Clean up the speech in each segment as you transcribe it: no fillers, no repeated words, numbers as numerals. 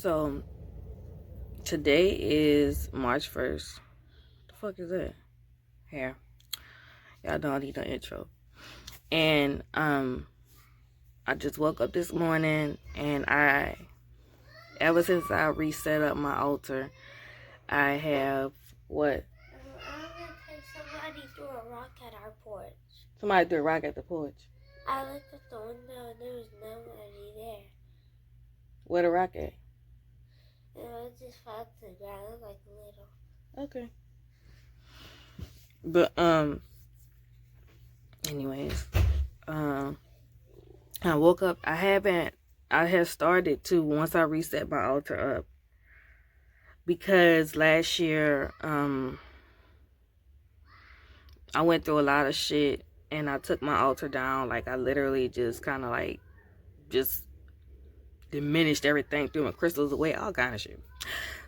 So today is March 1st. The fuck is that? Here. Y'all don't need no intro. And I just woke up this morning and ever since I reset up my altar, I have what? I'm gonna say somebody threw a rock at our porch. Somebody threw a rock at the porch. I looked at the window and there was nobody there. Where the rock at? And it just fell to the ground. It was like little. Okay. But anyways, I woke up. I had started to once I reset my altar up, because last year I went through a lot of shit and I took my altar down. Like, I literally just kind of like just diminished everything, threw my crystals away, all kind of shit.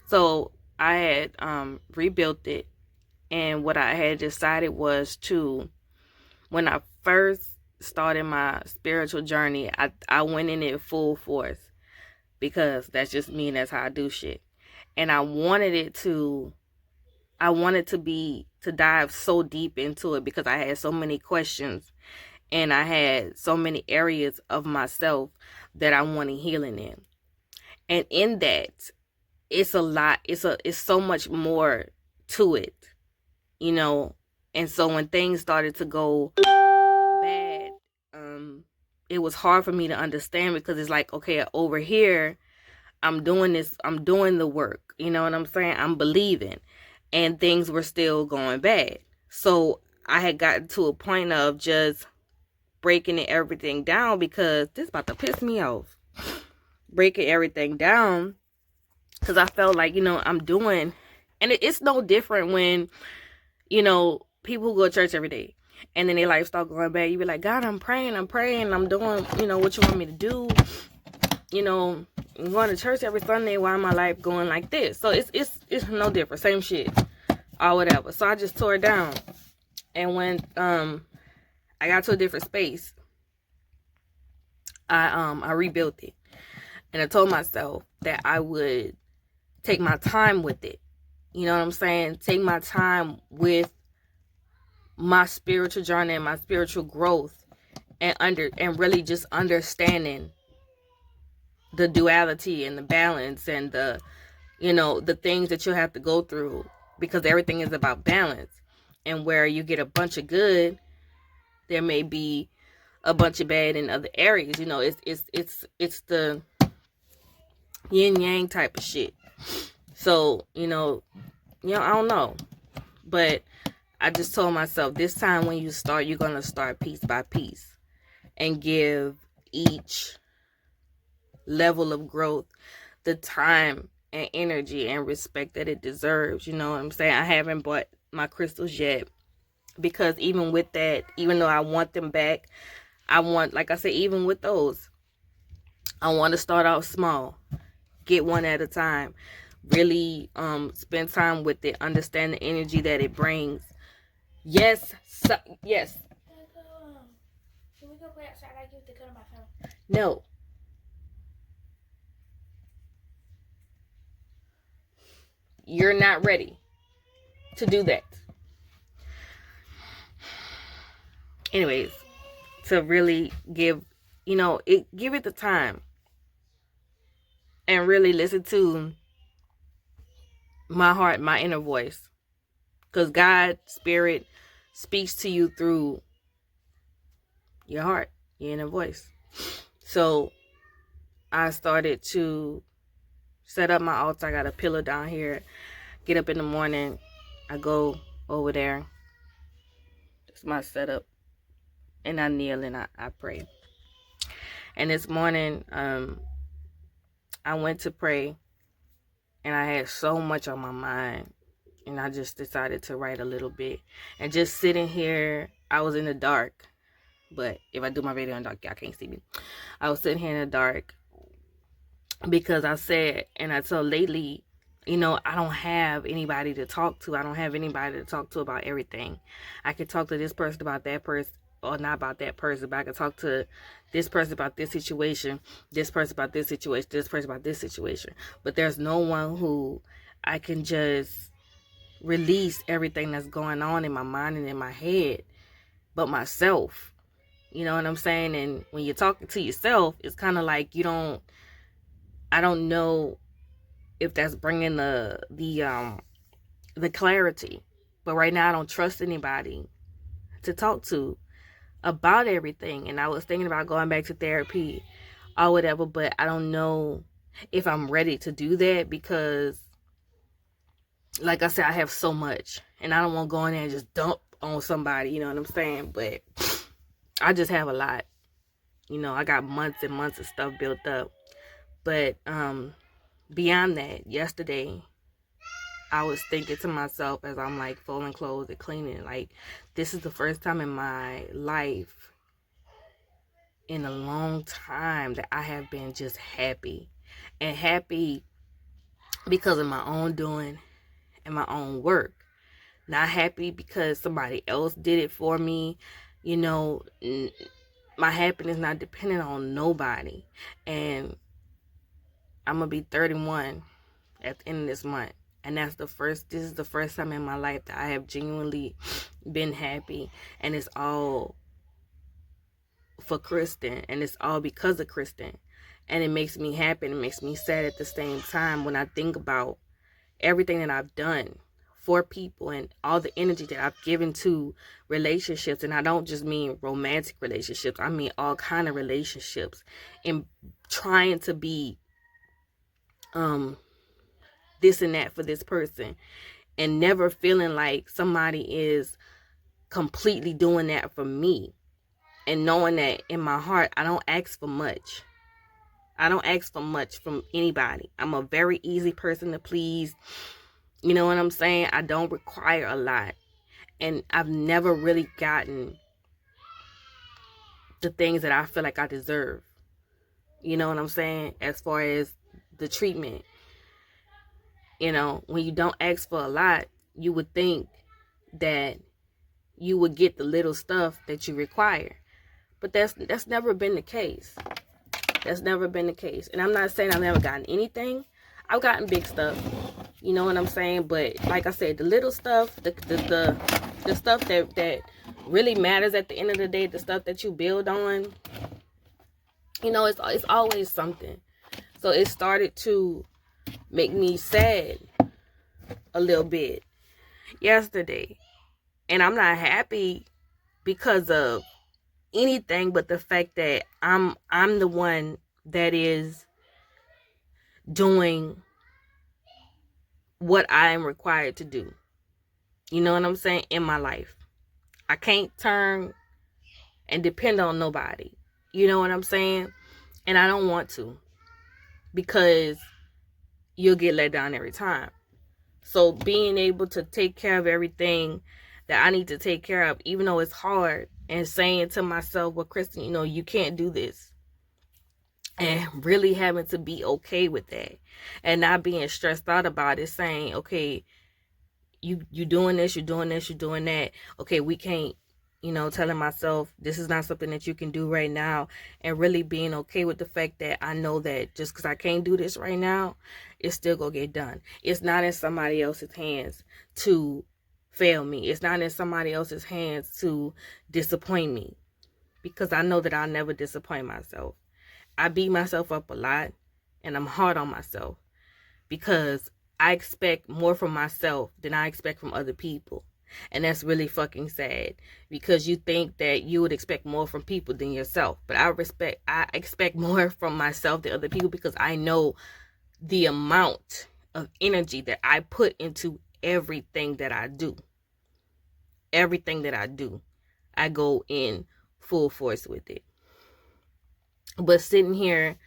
So I had rebuilt it, and what I had decided was to, when I first started my spiritual journey, I went in it full force, because that's just me and that's how I do shit. And I wanted to dive so deep into it because I had so many questions and I had so many areas of myself that I wanted healing in. And in that, it's a lot. It's so much more to it, And so when things started to go bad, it was hard for me to understand, because it's like, okay, over here, I'm doing the work, you know what I'm saying? I'm believing, and things were still going bad. So I had gotten to a point of just breaking everything down, because this is about to piss me off. Breaking everything down, because I felt like, I'm doing, and it's no different when, people who go to church every day, and then their life start going bad. You be like, God, I'm praying, I'm doing, what you want me to do. I'm going to church every Sunday. Why my life going like this? So it's no different, same shit or whatever. So I just tore it down, and when I got to a different space, I rebuilt it, and I told myself that I would take my time with it. You know what I'm saying? Take my time with my spiritual journey and my spiritual growth, and really just understanding the duality and the balance and the things that you have to go through, because everything is about balance. And where you get a bunch of good, there may be a bunch of bad in other areas. It's the yin yang type of shit. So I don't know, but I just told myself, this time when you start, you're gonna start piece by piece and give each level of growth the time and energy and respect that it deserves. You know what I'm saying? I haven't bought my crystals yet, because even with that, even though I want them back, like I said, even with those, I want to start out small, get one at a time, really spend time with it, understand the energy that it brings. Yes. Yes. Can we go play outside? I give the code on my phone. No. You're not ready to do that. Anyways, to really give it the time and really listen to my heart, my inner voice, because God, Spirit, speaks to you through your heart, your inner voice. So I started to set up my altar. I got a pillow down here. Get up in the morning, I go over there. That's my setup. And I kneel and I pray. And this morning, I went to pray, and I had so much on my mind, and I just decided to write a little bit. And just sitting here, I was in the dark, but if I do my video in the dark, y'all can't see me. I was sitting here in the dark, because I said, and I told lately, I don't have anybody to talk to. I don't have anybody to talk to about everything. I could talk to this person about that person, or not about that person, but I can talk to this person about this situation, this person about this situation, this person about this situation. But there's no one who I can just release everything that's going on in my mind and in my head but myself. You know what I'm saying? And when you're talking to yourself, it's kind of like I don't know if that's bringing the clarity. But right now I don't trust anybody to talk to about everything. And I was thinking about going back to therapy or whatever, but I don't know if I'm ready to do that because, like I said, I have so much and I don't want to go in there and just dump on somebody, you know what I'm saying? But I just have a lot. You know, I got months and months of stuff built up. But beyond that, yesterday, I was thinking to myself as I'm like folding clothes and cleaning, like, this is the first time in my life in a long time that I have been just happy. And happy because of my own doing and my own work. Not happy because somebody else did it for me. You know, my happiness not dependent on nobody. And I'm going to be 31 at the end of this month. And this is the first time in my life that I have genuinely been happy. And it's all for Kristen. And it's all because of Kristen. And it makes me happy and it makes me sad at the same time when I think about everything that I've done for people and all the energy that I've given to relationships. And I don't just mean romantic relationships. I mean all kind of relationships. And trying to be this and that for this person. And never feeling like somebody is completely doing that for me. And knowing that in my heart, I don't ask for much. I don't ask for much from anybody. I'm a very easy person to please. You know what I'm saying? I don't require a lot. And I've never really gotten the things that I feel like I deserve. You know what I'm saying? As far as the treatment. You know, when you don't ask for a lot, you would think that you would get the little stuff that you require. But that's never been the case. That's never been the case. And I'm not saying I've never gotten anything. I've gotten big stuff. You know what I'm saying? But like I said, the little stuff, the stuff that really matters at the end of the day, the stuff that you build on, you know, it's always something. So it started to make me sad a little bit yesterday. And I'm not happy because of anything but the fact that I'm the one that is doing what I am required to do. You know what I'm saying? In my life. I can't turn and depend on nobody. You know what I'm saying? And I don't want to. Because you'll get let down every time. So being able to take care of everything that I need to take care of, even though it's hard, and saying to myself, well, Kristen, you know, you can't do this. And really having to be okay with that. And not being stressed out about it, saying, okay, you doing this, you're doing this, you're doing that. Okay, we can't, you know, telling myself this is not something that you can do right now. And really being okay with the fact that I know that just because I can't do this right now, it's still gonna get done. It's not in somebody else's hands to fail me. It's not in somebody else's hands to disappoint me. Because I know that I'll never disappoint myself. I beat myself up a lot. And I'm hard on myself. Because I expect more from myself than I expect from other people. And that's really fucking sad. Because you think that you would expect more from people than yourself. But I expect more from myself than other people. Because I know the amount of energy that I put into everything that I do. Everything that I do. I go in full force with it. But sitting here,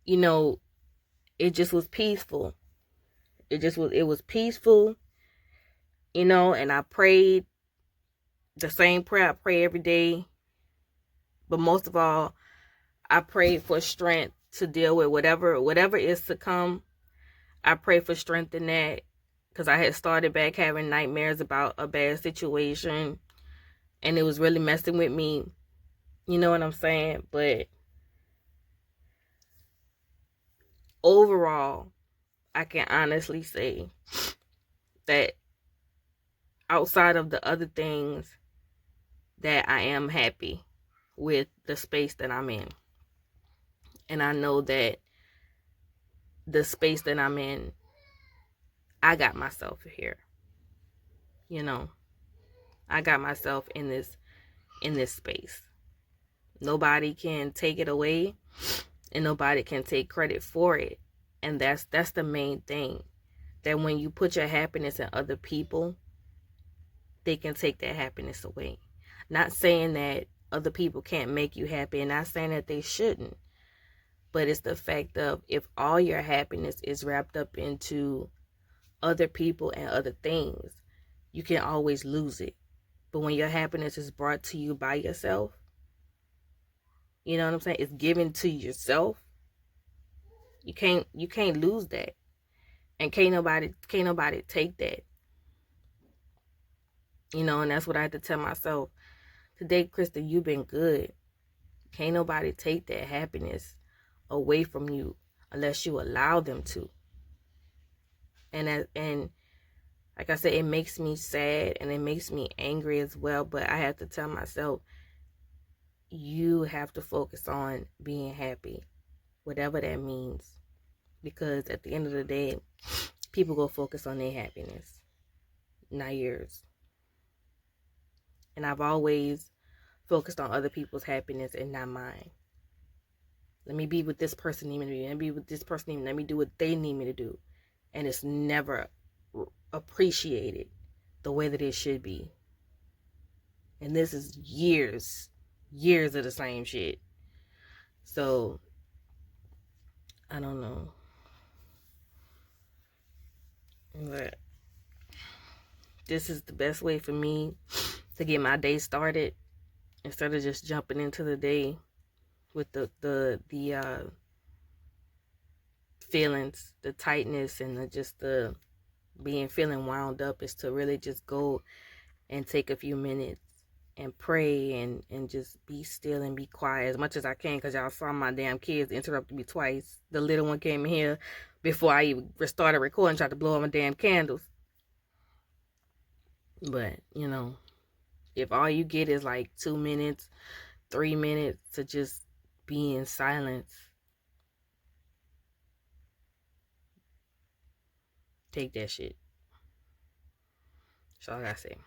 you know, it just was peaceful. It was peaceful, you know, and I prayed the same prayer I pray every day. But most of all, I prayed for strength to deal with whatever is to come. I pray for strength in that because I had started back having nightmares about a bad situation. and it was really messing with me. You know what I'm saying? But overall, I can honestly say that outside of the other things, that I am happy with the space that I'm in. And I know that the space that I'm in, I got myself here. You know, I got myself in this space. Nobody can take it away, and nobody can take credit for it. And that's the main thing. That when you put your happiness in other people, they can take that happiness away. Not saying that other people can't make you happy, and not saying that they shouldn't. But it's the fact of, if all your happiness is wrapped up into other people and other things, you can always lose it. But when your happiness is brought to you by yourself, you know what I'm saying? It's given to yourself. You can't lose that. And can't nobody take that. You know, and that's what I had to tell myself. Today, Krista, you've been good. Can't nobody take that happiness away from you unless you allow them to. And like I said, it makes me sad and it makes me angry as well. But I have to tell myself, you have to focus on being happy, whatever that means. Because at the end of the day, people go focus on their happiness, not yours. And I've always focused on other people's happiness and not mine. Let me be what this person needs me to be. Let me be what this person needs me. Let me do what they need me to do. And it's never appreciated the way that it should be. And this is years of the same shit. So, I don't know. But this is the best way for me to get my day started, instead of just jumping into the day with the feelings, the tightness, and the feeling wound up, is to really just go and take a few minutes and pray and just be still and be quiet as much as I can, because y'all saw my damn kids interrupted me twice. The little one came in here before I even started recording, tried to blow out my damn candles. But, you know, if all you get is like 2 minutes, 3 minutes to just be in silence, take that shit. That's all I gotta say.